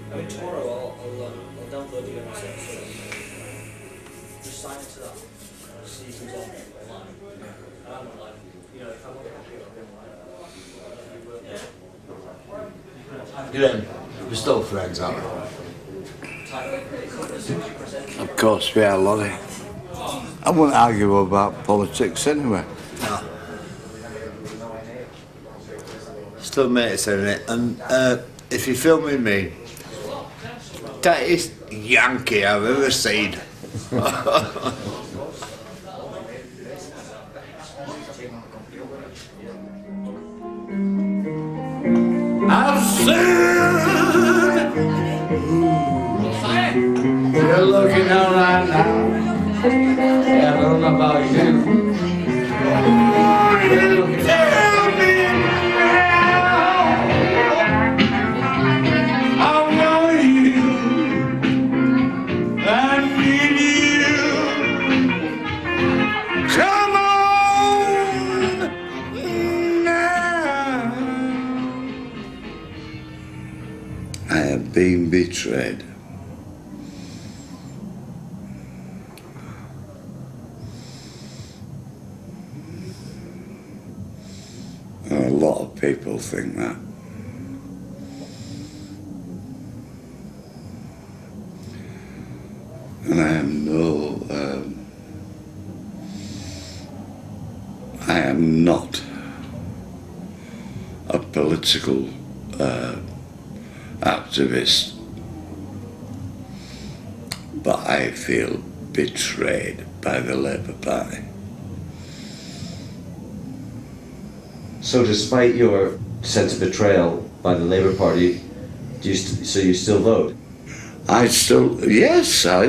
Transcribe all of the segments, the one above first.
I mean, tomorrow I'll download the WMC. Just sign into that. See who's online. And I'm not like, you know, if I'm on the computer, I'll be Graham, we're still friends, aren't we? Of course we are, Lottie. I wouldn't argue about politics anyway. No. Still mates, isn't it? And if you're filming me, tightest Yankee I've ever seen. I've seen. You're looking all right now. Yeah, I don't know about you. Tell me now. I want you. I need you. Come on now. I have been betrayed. A lot of people think that. And I am not a political activist, but I feel betrayed by the Labour Party. So despite your sense of betrayal by the Labour Party, do you so you still vote? I still go. Yes, I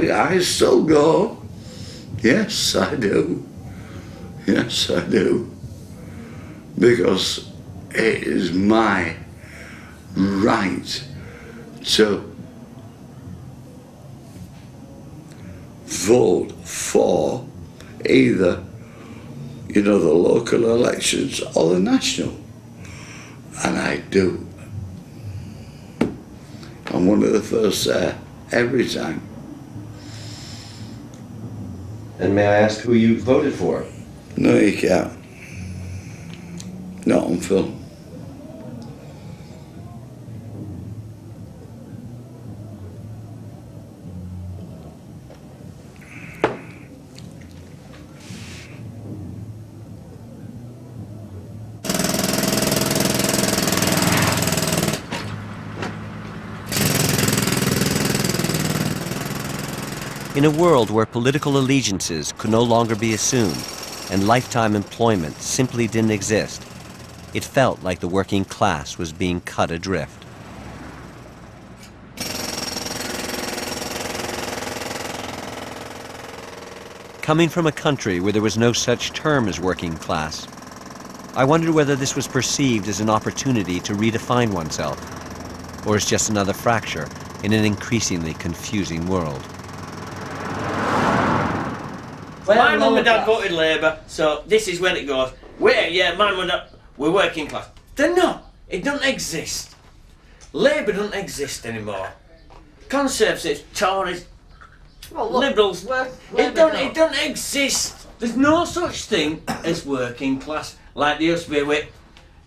do. Yes, I do. Because it is my right to vote for either, you know, the local elections or the national. And I do. I'm one of the first there, every time. And may I ask who you voted for? No, you can't. Not on film. In a world where political allegiances could no longer be assumed and lifetime employment simply didn't exist, it felt like the working class was being cut adrift. Coming from a country where there was no such term as working class, I wondered whether this was perceived as an opportunity to redefine oneself, or as just another fracture in an increasingly confusing world. My mum and dad voted Labour, so this is when it goes. Yeah, my mum and dad, we're working class. They're not. It doesn't exist. Labour doesn't exist anymore. Conservatives, Tories, Liberals, it don't exist. There's no such thing as working class like there used to be with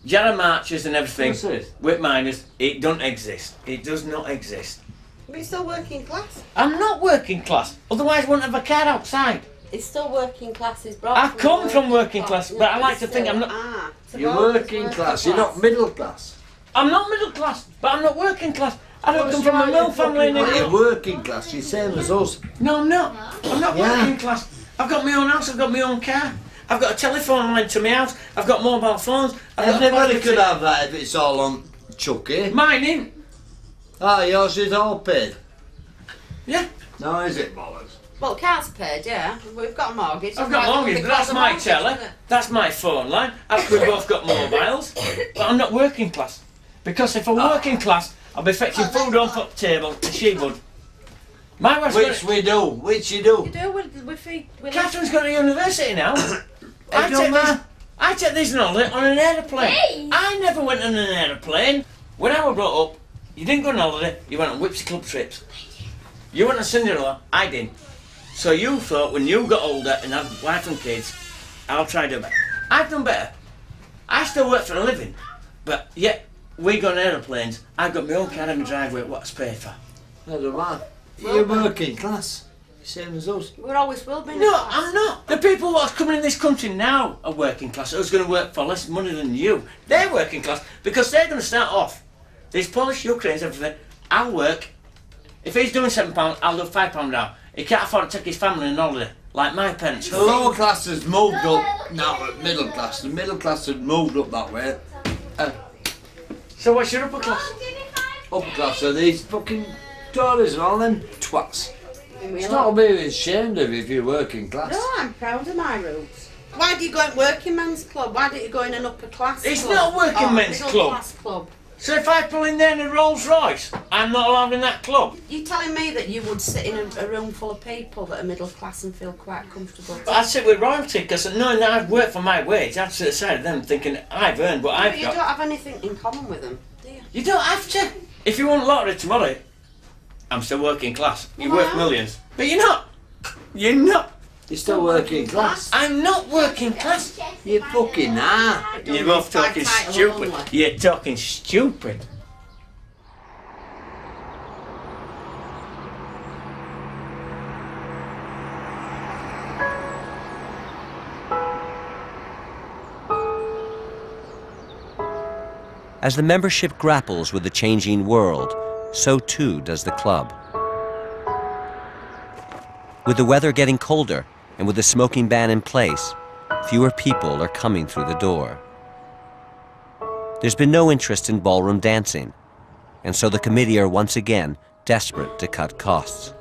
Jarrah marchers and everything, with miners. It doesn't exist. It does not exist. But you're still working class. I'm not working class, otherwise I wouldn't have a car outside. It's still working class. Is I come from working class, but I like to think I'm not. You're working class, you're not middle class. I'm not middle class, but I'm not working class. I don't come from a mill family. You're working class, you're same as us. No, I'm not. I'm not working class. I've got my own house, I've got my own car. I've got a telephone line to my house, I've got mobile phones. Everybody could have that if it's all on Chucky. Mine ain't. Ah, yours is all paid. Yeah. No, is it bollocks? Well, car's paid, yeah. We've got a mortgage. I've got a mortgage, but that's my telly. That's my phone line. We've both got mobiles. But I'm not working class. Because if I'm working class, I'll be fetching food on the table, and she would. My wife's Which we do, which you do. You do, we if he... Catherine's gone to university now. I take these on an aeroplane. Hey. I never went on an aeroplane. When I was brought up, you didn't go on holiday, you went on Wibsey club trips. You went on Cinderella, I didn't. So you thought when you got older and had wife and kids, I'll try to do better. I've done better. I still work for a living, but yet we go on aeroplanes. I've got my own car in my driveway, what's paid for. Never mind. You're working class. Same as us. We always will be. No, I'm not. The people who are coming in this country now are working class. Who's going to work for less money than you? They're working class because they're going to start off. These Polish, Ukrainians, everything. I'll work. If he's doing £7, I'll do £5 now. He can't afford to take his family on holiday, like my parents. The lower class has moved up now at middle class. The middle class has moved up that way. So what's your upper class? Upper class are these fucking Tories and all them twats. It's It's not to be ashamed of if you're working class. No, I'm proud of my roots. Why do you go in working men's club? Why don't you go in an upper class It's club? not a working Or men's middle club. Class club. So if I pull in there in a Rolls Royce, I'm not allowed in that club. You're telling me that you would sit in a room full of people that are middle class and feel quite comfortable? But I sit with royalty because knowing that I've worked for my wage, I'd sit aside of them thinking I've earned what But I've you got. don't have anything in common with them, do you? You don't have to. If you won lottery tomorrow, I'm still working class. You're Well, worth millions. But you're not. You're not. You're still working class. I'm not working class. You fucking are. You're both talking stupid. You're talking stupid. As the membership grapples with the changing world, so too does the club. With the weather getting colder and with the smoking ban in place, fewer people are coming through the door. There's been no interest in ballroom dancing, and so the committee are once again desperate to cut costs.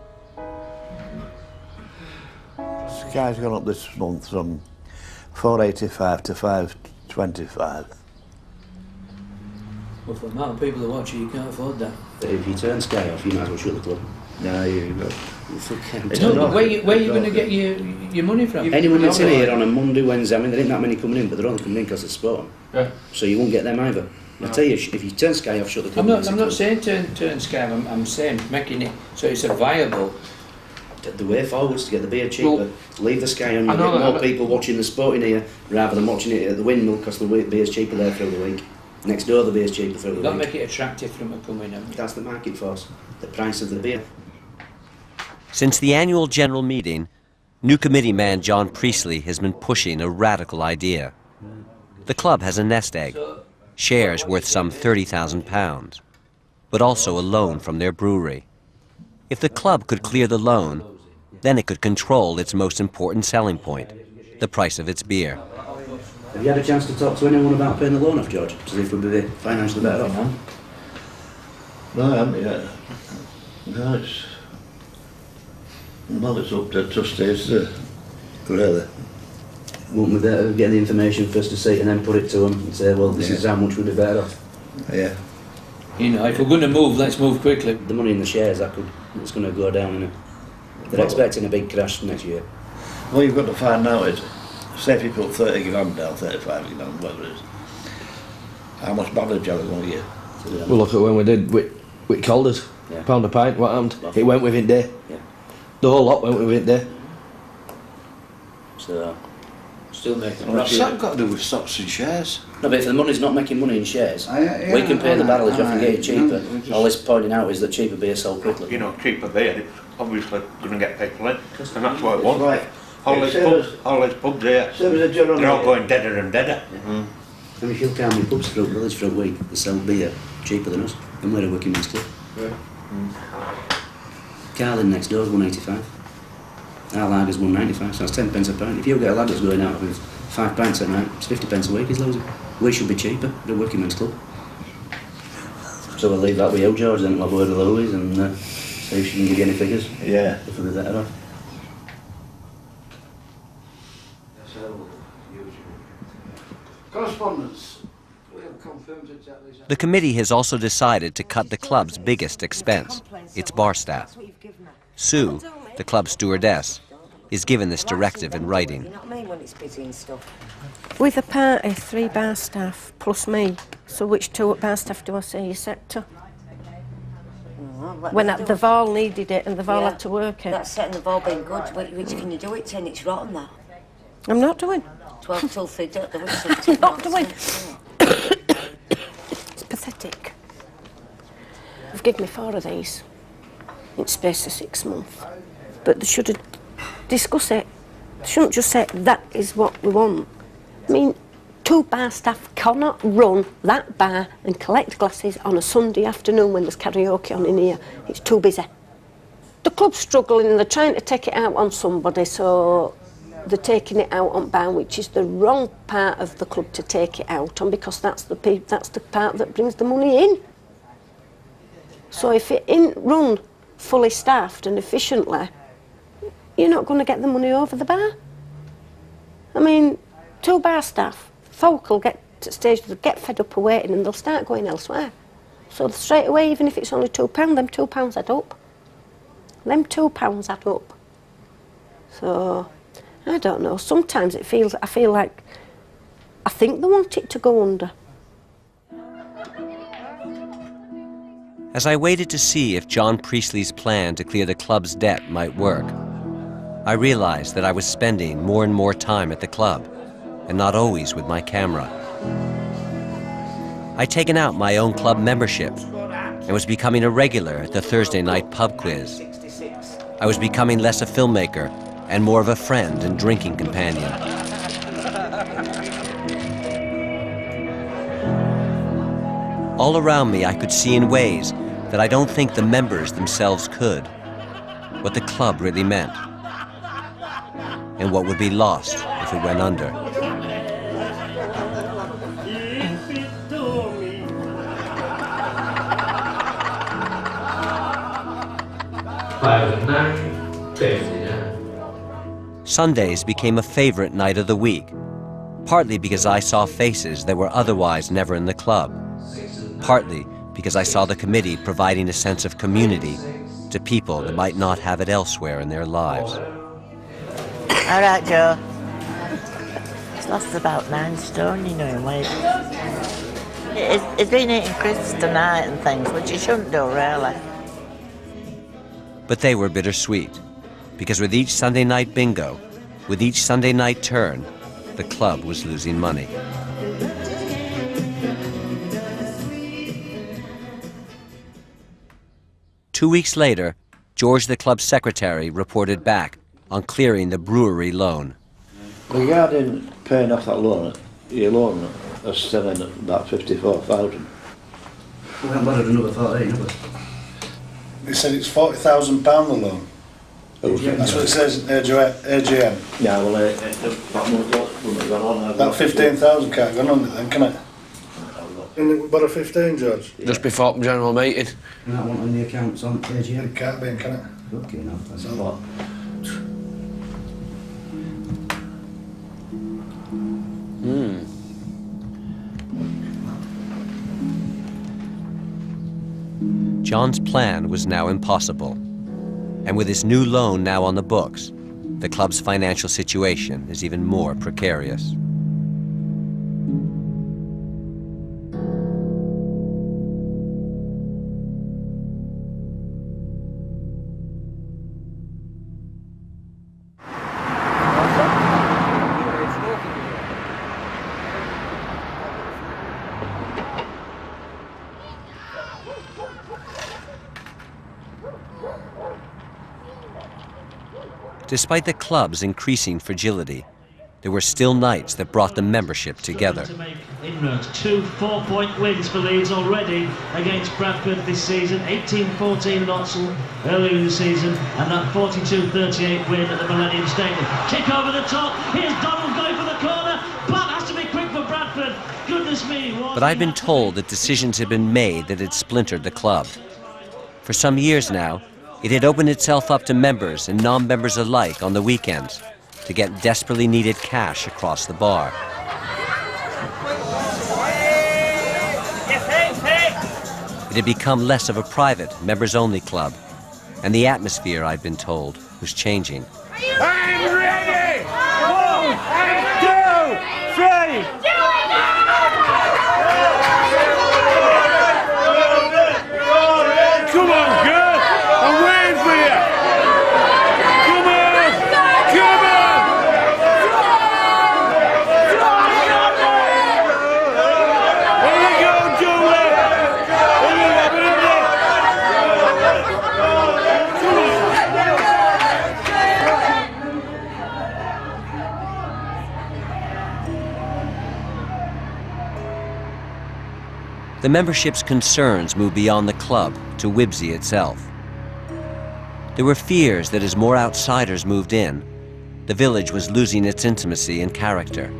Sky's gone up this month from 485 to 525. Well, for the amount of people that watch you, you can't afford that. But if you turn Sky off, you might as well shut the club. No, you go. No, but where you going to get your money from? Anyone that's in here on a Monday, Wednesday, I mean, there ain't that many coming in, but they're only coming in because it's sport. Yeah. So you won't get them either. I tell you, if you turn Sky off, shut the club. I'm not saying turn Sky. I'm saying making it so it's a viable. The way forwards to get the beer cheaper. Well, leave the Sky on. You I know get that, more people watching the sport in here rather than watching it at the windmill because the beer's cheaper there through the week. Next door, the beer's cheaper through the Not week. make it attractive for them to come in. That's the market force. The price of the beer. Since the annual general meeting, new committee man John Priestley has been pushing a radical idea. The club has a nest egg, shares worth some £30,000, but also a loan from their brewery. If the club could clear the loan, then it could control its most important selling point, the price of its beer. Have you had a chance to talk to anyone about paying the loan off, George? To see if we'd be financially better off? No, I haven't yet. No, it's... Well, it's up to trustees, really. Won't we better get the information first to see and then put it to them and say, well, this is how much we'd be better off? Yeah. You know, if we're going to move, let's move quickly. The money in the shares, it's going to go down, isn't it? They're expecting a big crash next year. What you've got to find out is, say if you put 30 grand down, 35 grand, whatever it is, how much mileage are we going to get? Well, look at when we did with Calder's, Yeah. pound a pint, what happened? It went within day. Yeah. The whole lot went within day. So, Still making What's that got to do with stocks and shares? no, but if the money's not making money in shares, Yeah, we can pay the barrelage off and aye, get it cheaper. no, we just- All this pointing out is that cheaper beer sold quickly. You know, cheaper beer, it's obviously going to get people in, and that's what it It's wants. like, All these pubs here, same as a general they're all meeting. going deader and deader. I mean, if you look how many pubs throughout the village for a week that sell beer cheaper than us, and we're a working men's club. Carlin next door is 185. Our lager's 195, so that's 10 pence a pint. If you get a lad that's going out with 5 pints a night, it's 50 pence a week he's losing. We should be cheaper, we're a working men's club. So we'll leave that with you, George, then we'll have a word with Louise and see if she can give you any figures. Yeah. If we'll be better off. Correspondence. We have confirmed exactly. The committee has also decided to cut the club's biggest expense, its bar staff. Sue, the club stewardess, is given this directive in writing. You know what I mean, when it's busy and stuff. With a party, 3 bar staff plus me. So which 2 bar staff do I say you set to? When they've all needed it and they've all had to work it. That's setting, they've all been good. Which can you do it in? It's rotten, that. I'm not doing. 12 till 3, don't do it. I'm not doing. It's pathetic. They've given me 4 of these in space of 6 months. But they should have discussed it. They shouldn't just say, that is what we want. I mean, 2 bar staff cannot run that bar and collect glasses on a Sunday afternoon when there's karaoke on in here. It's too busy. The club's struggling and they're trying to take it out on somebody, so they're taking it out on bar, which is the wrong part of the club to take it out on, because that's the part that brings the money in. So if it isn't run fully staffed and efficiently, you're not going to get the money over the bar. I mean, 2 bar staff, folk will get to a stage they'll get fed up of waiting and they'll start going elsewhere. So straight away, even if it's only £2, them £2 add up. Them £2 add up. So, I don't know, sometimes I feel like, I think they want it to go under. As I waited to see if John Priestley's plan to clear the club's debt might work, I realized that I was spending more and more time at the club, and not always with my camera. I'd taken out my own club membership and was becoming a regular at the Thursday night pub quiz. I was becoming less a filmmaker and more of a friend and drinking companion. All around me I could see in ways that I don't think the members themselves could, what the club really meant, and what would be lost if it went under. Sundays became a favorite night of the week, partly because I saw faces that were otherwise never in the club, partly because I saw the committee providing a sense of community to people that might not have it elsewhere in their lives. All right, Joe. He's lost about 9 stone, you know, in weight. He's been eating crisps tonight and things, which he shouldn't do, really. But they were bittersweet, because with each Sunday night bingo, with each Sunday night turn, the club was losing money. Two weeks later, George, the club's secretary, reported back on clearing the brewery loan. Regarding paying off that loan, your loan is still in about 54,000. We haven't borrowed another 14, have we? They said it's £40,000 the loan. That's what it says in AGM. Yeah, well, that 15,000 can't go under then, can it? We borrow 15, George? Just before the general meeting. And that one on the accounts on AGM? It can't be, can it? Okay, no, that's a lot. John's plan was now impossible. And with his new loan now on the books, the club's financial situation is even more precarious. Despite the club's increasing fragility, there were still nights that brought the membership together. To make inroads. 2 4-point wins for Leeds already against Bradford this season. 18-14 at Oxford earlier in the season, and that 42-38 win at the Millennium Stadium. Kick over the top. Here's Donald going for the corner. But has to be quick for Bradford. Goodness me. But I'd been told that decisions had been made that had splintered the club. For some years now, it had opened itself up to members and non-members alike on the weekends to get desperately needed cash across the bar. It had become less of a private, members-only club, and the atmosphere, I'd been told, was changing. I'm ready! 1, 2, 3! Come on, girl! I'm waiting for you! Come on! Come on! Here you go, Julie! Here you go, The membership's concerns moved beyond the club to Wibsey itself. There were fears that as more outsiders moved in, the village was losing its intimacy and character.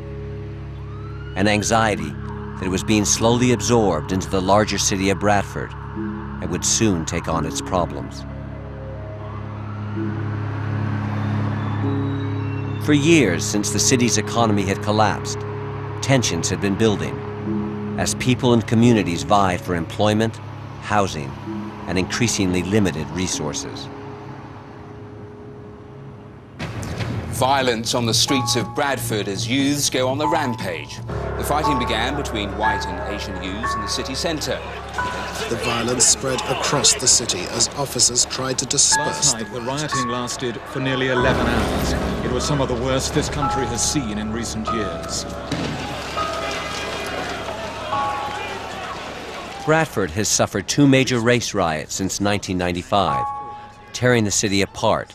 An anxiety that it was being slowly absorbed into the larger city of Bradford and would soon take on its problems. For years since the city's economy had collapsed, tensions had been building as people and communities vied for employment, housing, and increasingly limited resources. Violence on the streets of Bradford as youths go on the rampage. The fighting began between white and Asian youths in the city centre. The violence spread across the city as officers tried to disperse Last night, the rioting lasted for nearly 11 hours. It was some of the worst this country has seen in recent years. Bradford has suffered 2 major race riots since 1995, tearing the city apart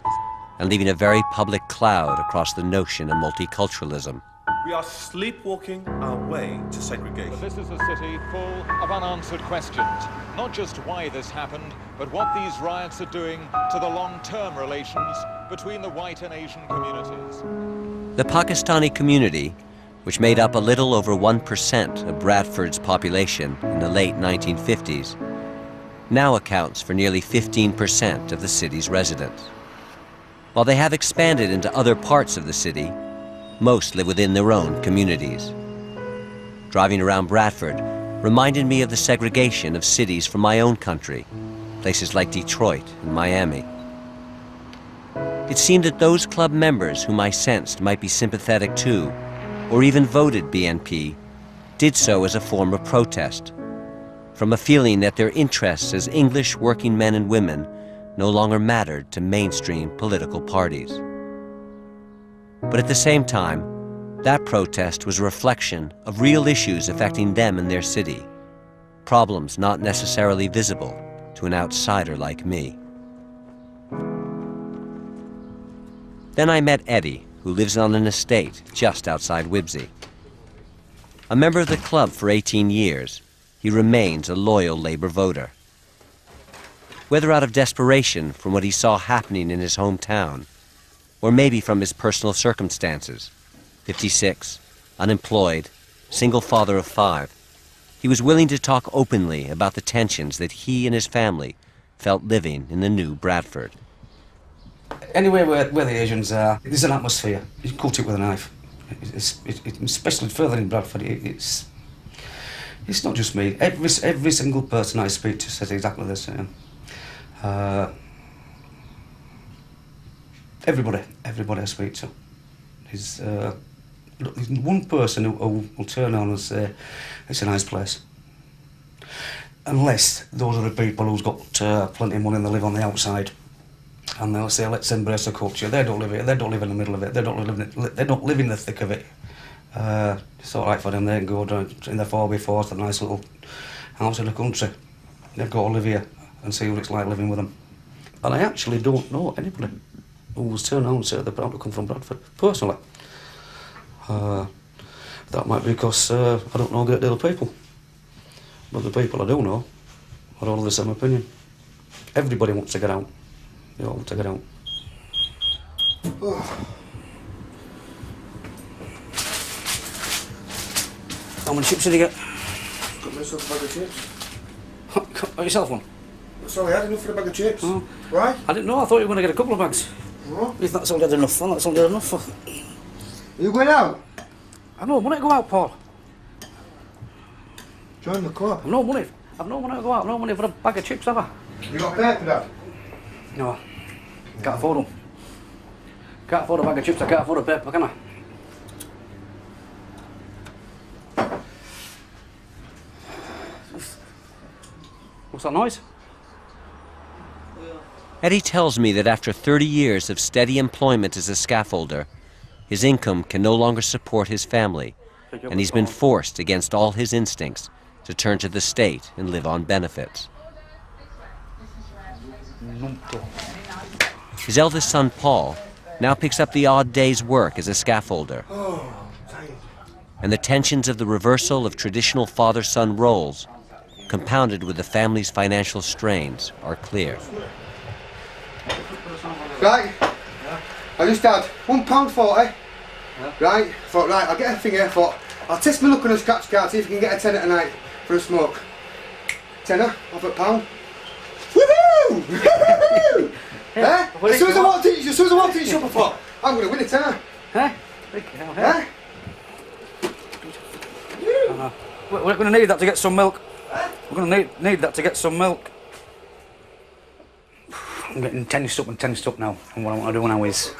and leaving a very public cloud across the notion of multiculturalism. We are sleepwalking our way to segregation. But this is a city full of unanswered questions. Not just why this happened, but what these riots are doing to the long-term relations between the white and Asian communities. The Pakistani community, which made up a little over 1% of Bradford's population in the late 1950s, now accounts for nearly 15% of the city's residents. While they have expanded into other parts of the city, most live within their own communities. Driving around Bradford reminded me of the segregation of cities from my own country, places like Detroit and Miami. It seemed that those club members whom I sensed might be sympathetic to, or even voted BNP, did so as a form of protest, from a feeling that their interests as English working men and women no longer mattered to mainstream political parties. But at the same time, that protest was a reflection of real issues affecting them and their city, problems not necessarily visible to an outsider like me. Then I met Eddie, who lives on an estate just outside Wibsey. A member of the club for 18 years, he remains a loyal Labour voter. Whether out of desperation from what he saw happening in his hometown, or maybe from his personal circumstances, 56, unemployed, single father of 5, he was willing to talk openly about the tensions that he and his family felt living in the new Bradford. Anywhere where the Asians are, there's an atmosphere. You can cut it with a knife. Especially further in Bradford, it's not just me. Every single person I speak to says exactly the same. Everybody I speak to is there's one person who will turn on and say it's a nice place. Unless those are the people who's got plenty of money and they live on the outside, and they'll say let's embrace the culture. They don't live here. They don't live in the middle of it. They don't live in the thick of it. It's all right for them. They can go down in their 4x4s to a nice little house in the country. They've got to live here and see what it's like living with them. And I actually don't know anybody who was turned on and said they're proud to come from Bradford, personally. That might be because I don't know a great deal of people. But the people I do know are all of the same opinion. Everybody wants to get out. They all want to get out. How many chips did you get? Got myself a bag of chips. Got yourself one? Sorry, I had enough for a bag of chips. Oh. Why? I didn't know. I thought you were going to get a couple of bags. What? If that's all good enough, then that's all good enough for. Are you going out? I've no money to go out, Paul. Join the club. I've no money. I've no money to go out. I've no money for a bag of chips, have I? You got paid for that? No. Can't afford them. Can't afford a bag of chips, I can't afford a paper, can I? What's that noise? Eddie tells me that after 30 years of steady employment as a scaffolder, his income can no longer support his family, and he's been forced, against all his instincts, to turn to the state and live on benefits. His eldest son, Paul, now picks up the odd day's work as a scaffolder. And the tensions of the reversal of traditional father-son roles, compounded with the family's financial strains, are clear. Right, I just had £1.40. Right, thought, right, I'll get a thing here, thought, I'll test my luck on a scratch card, see if I can get a tenner tonight for a smoke. Tenner, off a £1. Woohoo! Woohoo! Eh? As soon as I walked in the shop, I thought, I'm going to win a tenner. Eh? Eh? We're going to need that to get some milk. We're going to need that to get some milk. I'm getting tensed up now, and what I want to do now is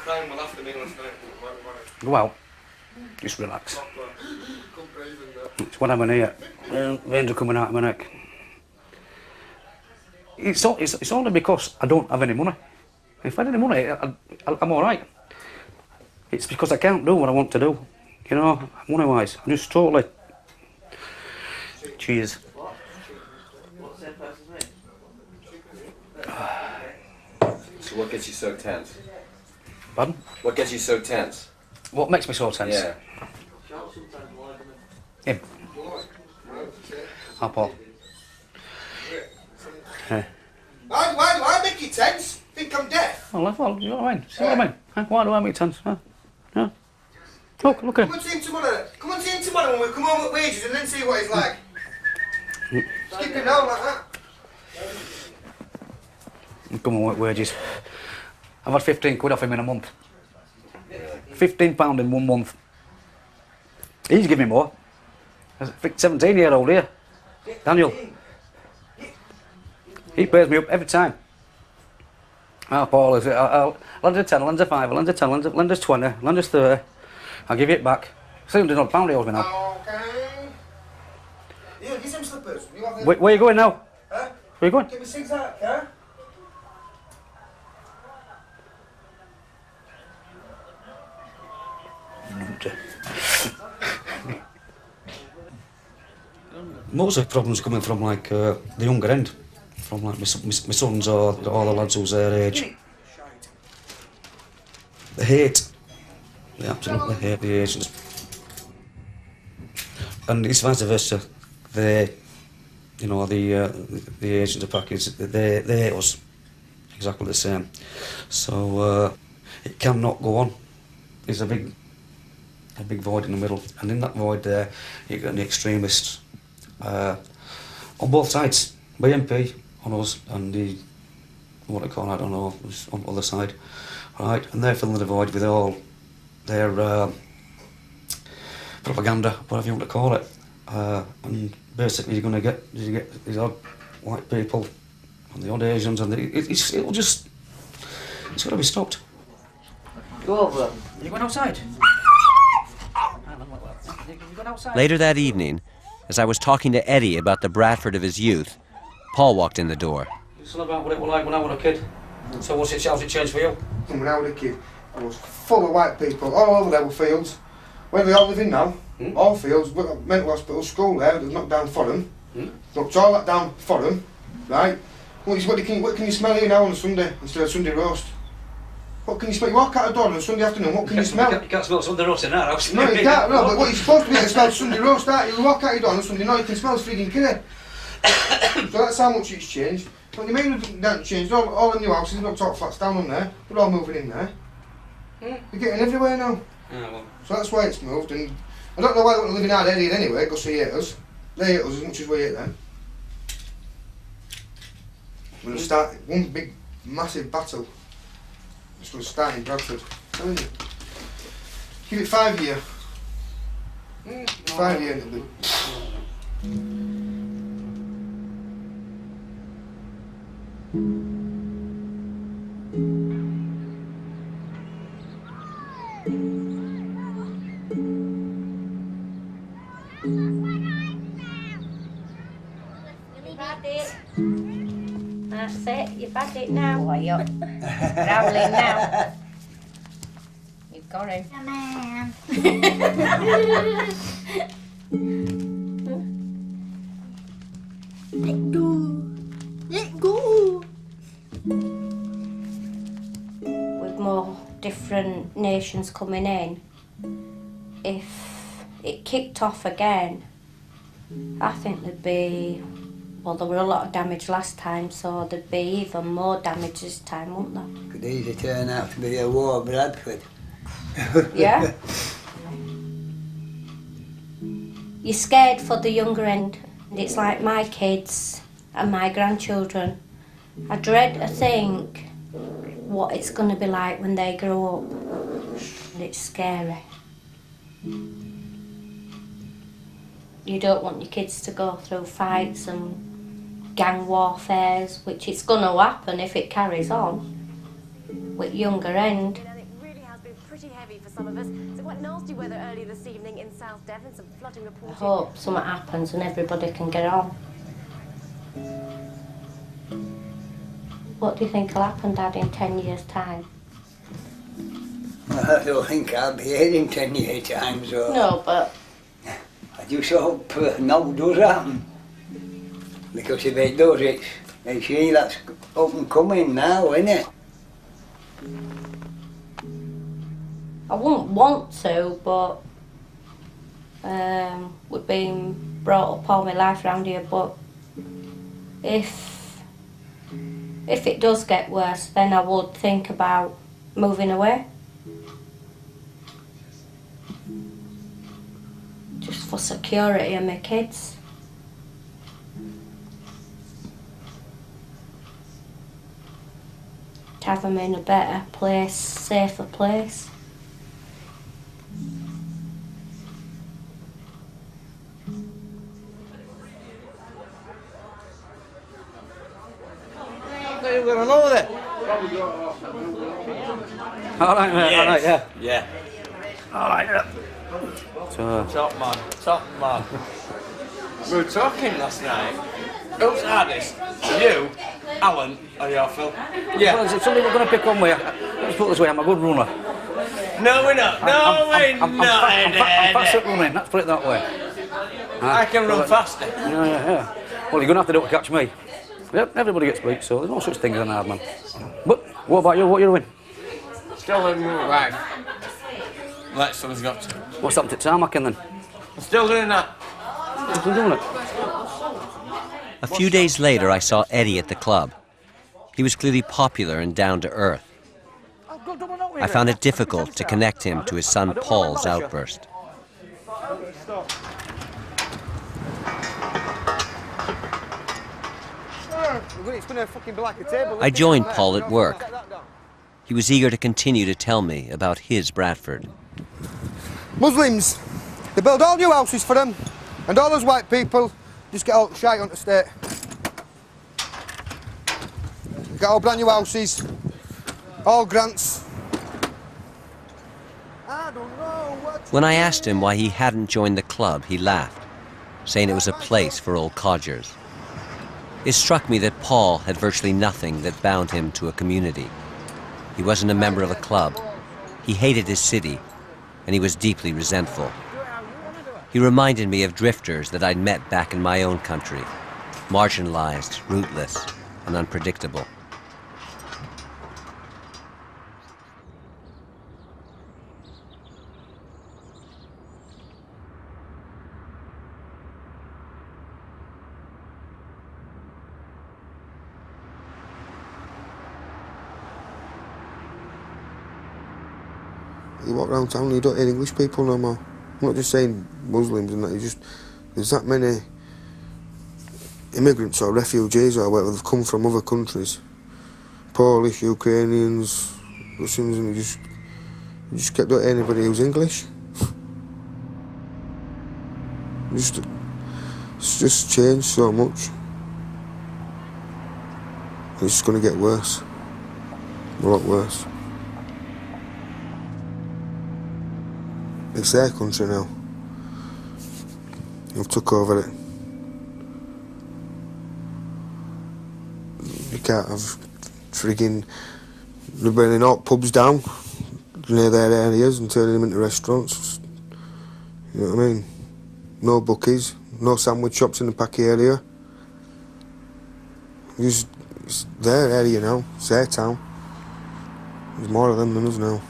go out, just relax. It's what I'm in here. Veins are coming out of my neck. It's only because I don't have any money. If I had any money, I'm all right. It's because I can't do what I want to do. You know, money-wise, I'm just totally. Cheers. So what gets you so tense? Pardon? What gets you so tense? What makes me so tense? Yeah. Him. Oh, Paul. Why do I make you tense? Think I'm deaf? Well, you know what I mean? See what I mean? Why do I make tense? Yeah. Look at him. Come and see him tomorrow when we come home with wages and then see what he's like. Skip him down like that. Come on, work wages. I've had 15 quid off him in a month. £15 in 1 month. He's giving me more. There's a 17-year-old here, Daniel. He pays me up every time. Paul, I'll lend us 10, lend us 5, lend us 10, lend us 20, lend us 30. I'll give you it back. £300 he owes me now. Okay. Yeah, get some slippers. Where are you going now? Huh? Where are you going? Get me zigzag, huh? Most of the problems are coming from like the younger end, from like my sons or all the lads who's their age. They absolutely hate the agents. And it's vice versa. The agents of package, they hate us exactly the same. So it cannot go on. There's a big void in the middle, and in that void there, you get the extremists on both sides. BMP on us, and the what I call, I don't know, on the other side, right? And they're filling the void with all their propaganda, whatever you want to call it. And basically, you're going to get these odd white people and the odd Asians, and it's got to be stopped. Go over. You going outside? Later that evening, as I was talking to Eddie about the Bradford of his youth, Paul walked in the door. It's all about what it was like when I was a kid. So how's it changed for you? When I was a kid, I was full of white people. All over there were fields. Where they all live in now, all fields, mental hospital, school there, they've knocked down for them. Knocked all that down for them, right? What can you smell here now on a Sunday, instead of Sunday roast? What can you smell? You walk out the door on a Sunday afternoon, what can you smell? You can't smell Sunday roast in our house. No, you can't, no, but what you're supposed to be able to smell Sunday roast, aren't you? You walk out your door on a Sunday, no, you can smell frigging curry. So that's how much it's changed. But the main hasn't changed, all the new houses, no top flats down on there, they're all moving in there. They're getting everywhere now. So that's why it's moved, and I don't know why they want to live in our area anyway, because they hate us. They hate us as much as we hate them. We're going to start one big, massive battle. It's going to start in Bradford. Telling you. Give it 5 years. 5 years it'll be. You've had it. That's it, you've had it now. Why you? Growling now. You've got him. Come on. Let go. Let go. With more different nations coming in, if it kicked off again, I think there'd be, well, there were a lot of damage last time, so there'd be even more damage this time, wouldn't there? Could easily turn out to be a war at Bradford. Yeah? You're scared for the younger end. It's like my kids and my grandchildren. I dread to think what it's going to be like when they grow up. And it's scary. You don't want your kids to go through fights and gang warfares, which it's going to happen if it carries on with younger end. It really has been pretty heavy for some of us. So quite nasty weather earlier this evening in South Devon, some flooding I reported. hope something happens and everybody can get on. What do you think will happen, Dad, in 10 years' time? I don't think I'll be here in 10 years' time, so... No, but... I just hope no does happen. Because if it does, it's here that's up and coming now, isn't it? I wouldn't want to, but we've been brought up all my life around here, but if it does get worse, then I would think about moving away. Just for security of my kids. To have them in a better place, safer place. You're going to know that. All right, mate. Yes. All right, yeah. Yeah. All right, yeah. So, Top man, top man. We were talking last night. Who's hardest? You, Alan, or your Phil? Yeah. Well, is it something we're going to pick on with? Let's put it this way, I'm a good runner. No, we're not. No, we're not. I'm fast at running, let's put it that way. I can run faster. Yeah. Well, you're going to have to do it to catch me. Yep, everybody gets beat, so there's no such thing as an hard man. But what about you? What are you doing? Still living with my wife. Like someone's got to. What's happened to tarmacking then? I'm still doing that. You're still doing it? A few days later, I saw Eddie at the club. He was clearly popular and down to earth. I found it difficult to connect him to his son Paul's outburst. I joined Paul at work. He was eager to continue to tell me about his Bradford. Muslims, they build all new houses for them, and all those white people just get all shite on the state. They get all brand new houses, all grants. When I asked him why he hadn't joined the club, he laughed, saying it was a place for old codgers. It struck me that Paul had virtually nothing that bound him to a community. He wasn't a member of a club. He hated his city, and he was deeply resentful. He reminded me of drifters that I'd met back in my own country, marginalized, rootless, and unpredictable. You walk around town and you don't hear English people no more. I'm not just saying Muslims and that, there's that many immigrants or refugees or whatever, they've come from other countries. Polish, Ukrainians, Russians, and you just don't hear anybody who's English. It's just changed so much. It's just going to get worse. A lot worse. It's their country now. You've took over it. You can't have friggin' they're burning all pubs down near their areas and turning them into restaurants. You know what I mean? No bookies, no sandwich shops in the Packy area. It's their area now, it's their town. There's more of them than us now.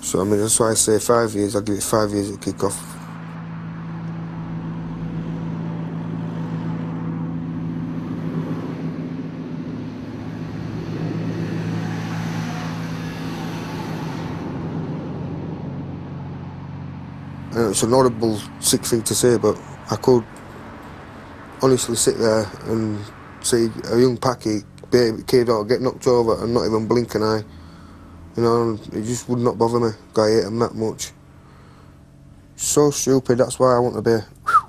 So I mean, that's why I say 5 years, I'll give it 5 years to kick off. It's an horrible, sick thing to say, but I could honestly sit there and see a young Packy kid or get knocked over and not even blink an eye. You know, it just would not bother me. I hate them that much. So stupid, that's why I want to be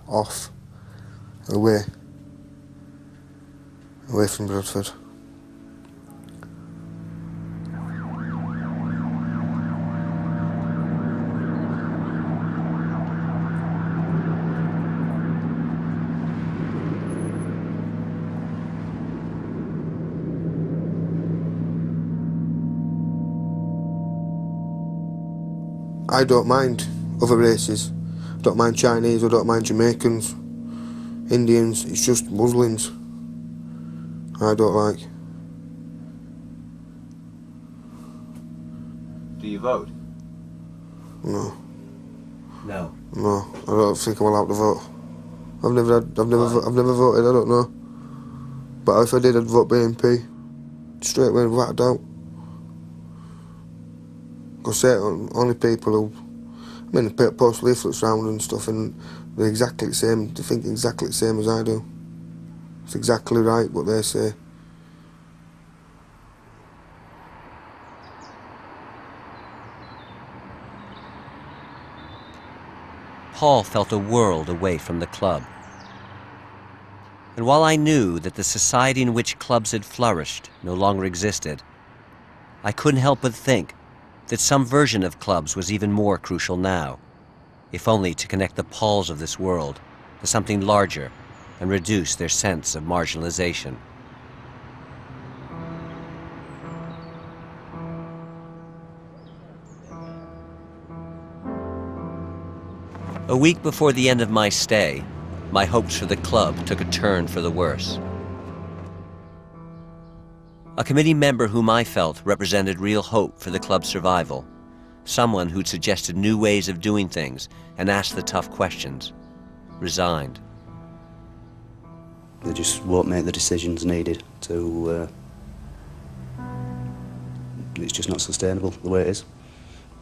off, away from Bradford. I don't mind other races. I don't mind Chinese, I don't mind Jamaicans, Indians, it's just Muslims I don't like. Do you vote? No. No. No, I don't think I'm allowed to vote. I've never voted, I don't know. But if I did, I'd vote BNP. Straight away, without a doubt. Because only people who, I mean, they post leaflets around and stuff and they're exactly the same, they think exactly the same as I do. It's exactly right what they say. Paul felt a world away from the club. And while I knew that the society in which clubs had flourished no longer existed, I couldn't help but think that some version of clubs was even more crucial now, if only to connect the Pauls of this world to something larger and reduce their sense of marginalization. A week before the end of my stay, my hopes for the club took a turn for the worse. A committee member whom I felt represented real hope for the club's survival, someone who'd suggested new ways of doing things and asked the tough questions, resigned. They just won't make the decisions needed to... it's just not sustainable the way it is.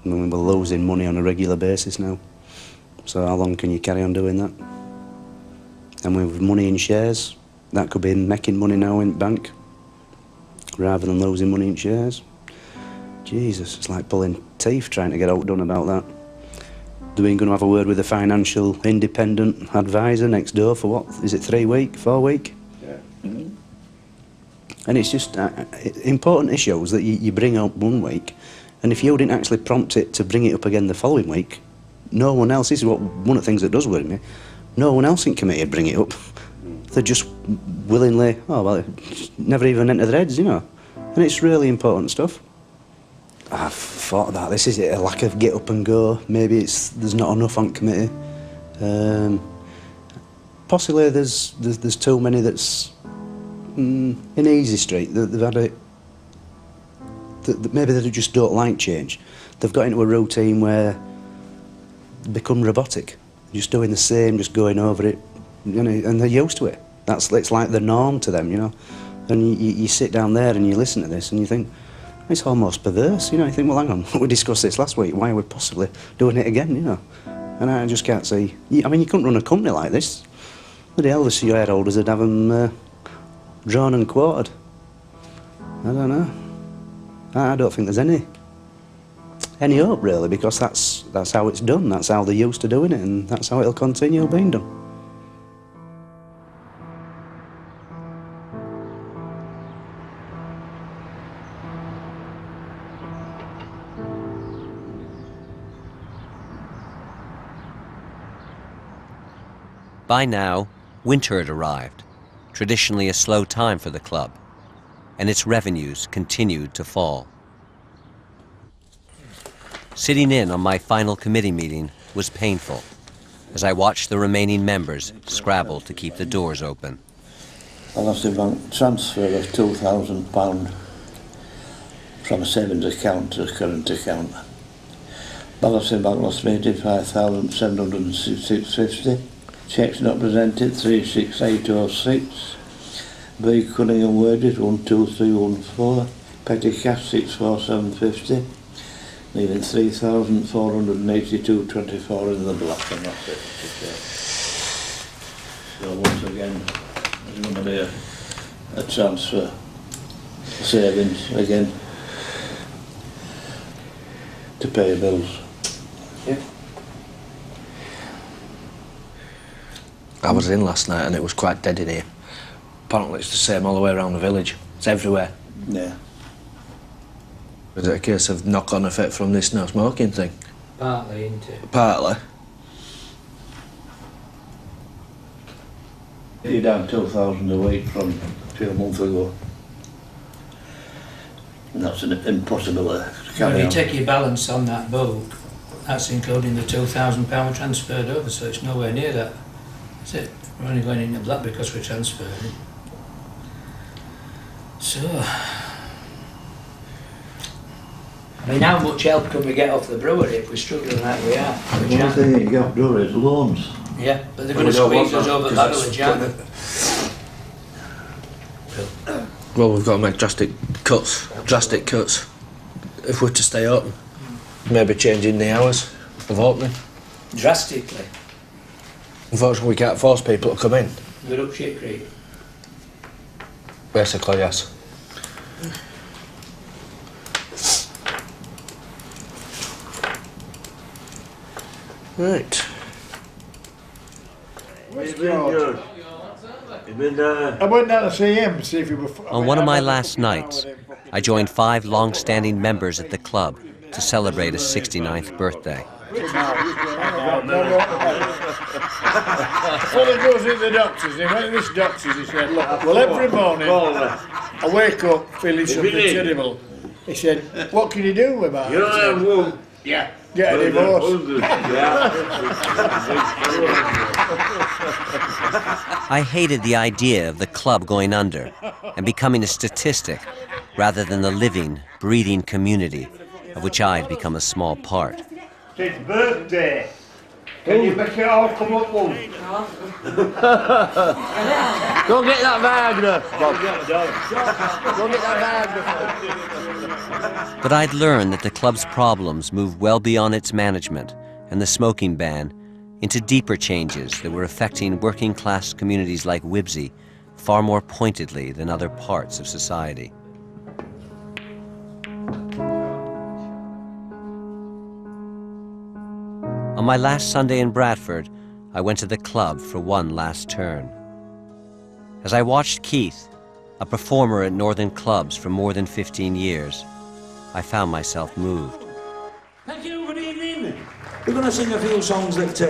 I mean, we're losing money on a regular basis now. So how long can you carry on doing that? And with money in shares, that could be making money now in bank, rather than losing money in shares. Jesus, it's like pulling teeth trying to get outdone about that. They're going to have a word with a financial independent advisor next door for what? Is it 3 weeks, 4 weeks? Yeah. And it's just important issues that you bring up 1 week, and if you didn't actually prompt it to bring it up again the following week, no one else, this is one of the things that does worry me, no one else in committee would bring it up. They're just willingly, oh well, it never even entered their heads, you know. And it's really important stuff. I've thought about this, is it a lack of get up and go? Maybe there's not enough on committee. Possibly there's too many that's in Easy Street. They've had it, maybe they just don't like change. They've got into a routine where they become robotic, just doing the same, just going over it, you know, and they're used to it. It's like the norm to them, you know. And you sit down there and you listen to this and you think, it's almost perverse, you know. You think, well, hang on, we discussed this last week, why are we possibly doing it again, you know? And I just can't see. I mean, you couldn't run a company like this. The elder shareholders would have them drawn and quartered. I don't know. I don't think there's any hope, really, because that's how it's done, that's how they're used to doing it, and that's how it'll continue being done. By now, winter had arrived, traditionally a slow time for the club, and its revenues continued to fall. Sitting in on my final committee meeting was painful, as I watched the remaining members scrabble to keep the doors open. I lost a bank transfer of £2,000 from a savings account to a current account. Balancing bank lost me £85,766.50. Cheques not presented 36806. B Cunningham wages 12314. Petty cash 64750. Leaving 3,482.24 in the black, and that's it. So once again, there's going to be a transfer, savings again, to pay bills. Yeah. I was in last night and it was quite dead in here. Apparently it's the same all the way around the village. It's everywhere. Yeah. Is it a case of knock-on effect from this no smoking thing? Partly, isn't it? Partly. You're down 2,000 a week from a few months ago. And that's an impossibility to Well, carry if you on. take your balance on that book, that's including the £2,000 transferred over, so it's nowhere near that. That's it. We're only going into black because we're transferring. So, I mean, how much help can we get off the brewery if we're struggling like we are? The one thing you got to do is loans. Yeah, but they're going to squeeze us over barrelage, aren't they? Well, we've got to make drastic cuts. If we're to stay open. Maybe changing the hours of opening. Drastically. Unfortunately, we can't force people to come in. We're up shit creek. Basically, yes. Right. Where's George? I went down to see him to see if he was... On one of my last nights, I joined 5 long-standing members at the club to celebrate a 69th birthday. Before he goes into the doctors, he went to this doctor's, he said, look, well, every morning I wake up feeling something terrible. He said, what can you do with that? Yeah. Get a divorce. I hated the idea of the club going under and becoming a statistic rather than the living, breathing community of which I'd become a small part. It's birthday. Can you make it all come up one? Go get that Wagner, Bob. Go get that Wagner. But I'd learned that the club's problems moved well beyond its management and the smoking ban into deeper changes that were affecting working-class communities like Wibsey far more pointedly than other parts of society. On my last Sunday in Bradford, I went to the club for one last turn. As I watched Keith, a performer at Northern clubs for more than 15 years, I found myself moved. Thank you, good evening. We're going to sing a few songs that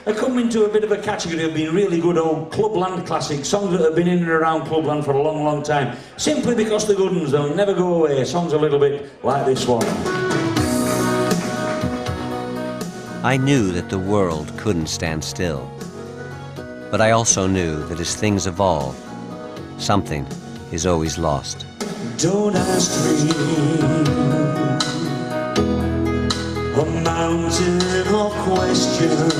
are coming to a bit of a category of being really good old clubland classics, songs that have been in and around clubland for a long, long time, simply because they're good ones, they'll never go away. Songs a little bit like this one. I knew that the world couldn't stand still, but I also knew that as things evolve, something is always lost. Don't ask me a mountain of questions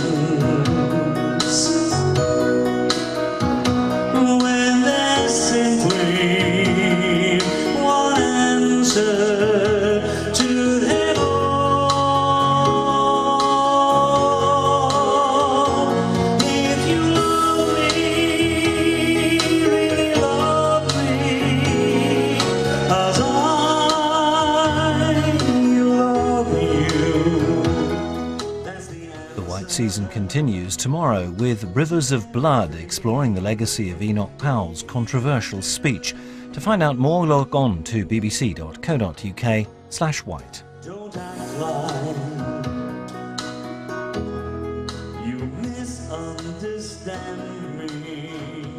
when there's simply one answer to them all. If you love me, really love me, as I love you. The White Season continues tomorrow with Rivers of Blood, exploring the legacy of Enoch Powell's controversial speech. To find out more, log on to bbc.co.uk/white. Don't act like you miss understand me.